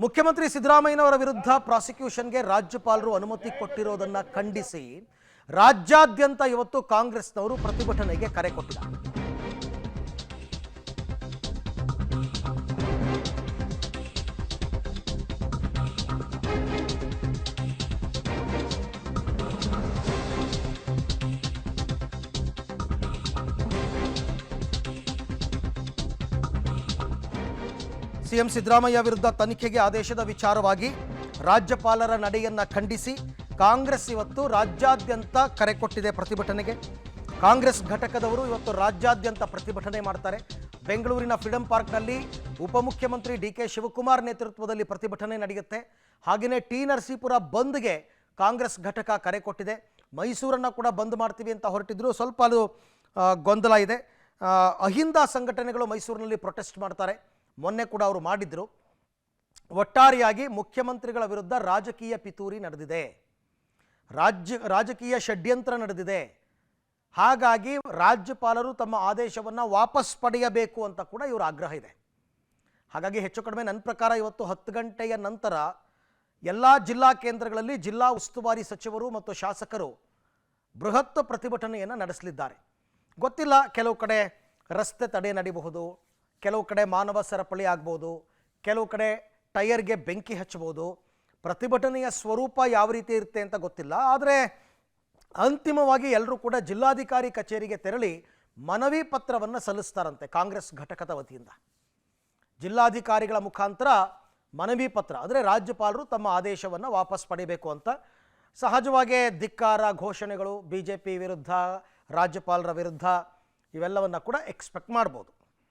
ಮುಖ್ಯಮಂತ್ರಿ ಸಿದ್ದರಾಮಯ್ಯನವರ ವಿರುದ್ಧ ಪ್ರಾಸಿಕ್ಯೂಷನ್ಗೆ ರಾಜ್ಯಪಾಲರು ಅನುಮತಿ ಕೊಟ್ಟಿರೋದನ್ನ ಖಂಡಿಸಿ ರಾಜ್ಯಾದ್ಯಂತ ಇವತ್ತು ಕಾಂಗ್ರೆಸ್ನವರು ಪ್ರತಿಭಟನೆಗೆ ಕರೆ ಕೊಟ್ಟಿದ್ದಾರೆ. ಸಿಎಂ ಸಿದ್ದರಾಮಯ್ಯ ವಿರುದ್ಧ ತನಿಖೆಗೆ ಆದೇಶದ ವಿಚಾರವಾಗಿ ರಾಜ್ಯಪಾಲರ ನಡೆಯನ್ನ ಖಂಡಿಸಿ ಕಾಂಗ್ರೆಸ್ ಇವತ್ತು ರಾಜ್ಯಾದ್ಯಂತ ಕರೆ ಕೊಟ್ಟಿದೆ ಪ್ರತಿಭಟನೆಗೆ. ಕಾಂಗ್ರೆಸ್ ಘಟಕದವರು ಇವತ್ತು ರಾಜ್ಯಾದ್ಯಂತ ಪ್ರತಿಭಟನೆ ಮಾಡ್ತಾರೆ. ಬೆಂಗಳೂರಿನ ಫ್ರೀಡಂ ಪಾರ್ಕ್ನಲ್ಲಿ ಉಪಮುಖ್ಯಮಂತ್ರಿ ಡಿ.ಕೆ. ಶಿವಕುಮಾರ್ ನೇತೃತ್ವದಲ್ಲಿ ಪ್ರತಿಭಟನೆ ನಡೆಯುತ್ತೆ. ಹಾಗೆಯೇ ಟಿ ನರಸೀಪುರ ಬಂದ್ಗೆ ಕಾಂಗ್ರೆಸ್ ಘಟಕ ಕರೆ ಕೊಟ್ಟಿದೆ. ಮೈಸೂರನ್ನು ಕೂಡ ಬಂದ್ ಮಾಡ್ತೀವಿ ಅಂತ ಹೊರಟಿದ್ರು. ಸ್ವಲ್ಪ ಅದು ಗೊಂದಲ ಇದೆ. ಅಹಿಂದ ಸಂಘಟನೆಗಳು ಮೈಸೂರಿನಲ್ಲಿ ಪ್ರೊಟೆಸ್ಟ್ ಮಾಡ್ತಾರೆ. ಮೊನ್ನೆ ಕೂಡ ಅವರು ಮಾಡಿದ್ರು. ಒಟ್ಟಾರೆಯಾಗಿ ಮುಖ್ಯಮಂತ್ರಿಗಳ ವಿರುದ್ಧ ರಾಜಕೀಯ ಪಿತೂರಿ ನಡೆದಿದೆ, ರಾಜಕೀಯ ಷಡ್ಯಂತ್ರ ನಡೆದಿದೆ. ಹಾಗಾಗಿ ರಾಜ್ಯಪಾಲರು ತಮ್ಮ ಆದೇಶವನ್ನು ವಾಪಸ್ ಪಡೆಯಬೇಕು ಅಂತ ಕೂಡ ಇವರ ಆಗ್ರಹ ಇದೆ. ಹಾಗಾಗಿ ಹೆಚ್ಚು ಕಡಿಮೆ ನನ್ನ ಪ್ರಕಾರ ಇವತ್ತು 10 ಗಂಟೆಯ ನಂತರ ಎಲ್ಲ ಜಿಲ್ಲಾ ಕೇಂದ್ರಗಳಲ್ಲಿ ಜಿಲ್ಲಾ ಉಸ್ತುವಾರಿ ಸಚಿವರು ಮತ್ತು ಶಾಸಕರು ಬೃಹತ್ ಪ್ರತಿಭಟನೆಯನ್ನು ನಡೆಸಲಿದ್ದಾರೆ. ಗೊತ್ತಿಲ್ಲ, ಕೆಲವು ಕಡೆ ರಸ್ತೆ ತಡೆ ನಡೀಬಹುದು, ಕೆಲವು ಕಡೆ ಮಾನವ ಸರಪಳಿ ಆಗ್ಬೋದು, ಕೆಲವು ಕಡೆ ಟೈರ್ಗೆ ಬೆಂಕಿ ಹಚ್ಚಬಹುದು. ಪ್ರತಿಭಟನೆಯ ಸ್ವರೂಪ ಯಾವ ರೀತಿ ಇರುತ್ತೆ ಅಂತ ಗೊತ್ತಿಲ್ಲ. ಆದರೆ ಅಂತಿಮವಾಗಿ ಎಲ್ಲರೂ ಕೂಡ ಜಿಲ್ಲಾಧಿಕಾರಿ ಕಚೇರಿಗೆ ತೆರಳಿ ಮನವಿ ಪತ್ರವನ್ನು ಸಲ್ಲಿಸ್ತಾರಂತೆ ಕಾಂಗ್ರೆಸ್ ಘಟಕದ ವತಿಯಿಂದ. ಜಿಲ್ಲಾಧಿಕಾರಿಗಳ ಮುಖಾಂತರ ಮನವಿ ಪತ್ರ, ಅಂದರೆ ರಾಜ್ಯಪಾಲರು ತಮ್ಮ ಆದೇಶವನ್ನು ವಾಪಸ್ ಪಡೆಯಬೇಕು ಅಂತ. ಸಹಜವಾಗಿ ಧಿಕ್ಕಾರ ಘೋಷಣೆಗಳು, BJP ವಿರುದ್ಧ, ರಾಜ್ಯಪಾಲರ ವಿರುದ್ಧ ಇವೆಲ್ಲವನ್ನು ಕೂಡ ಎಕ್ಸ್ಪೆಕ್ಟ್ ಮಾಡ್ಬೋದು.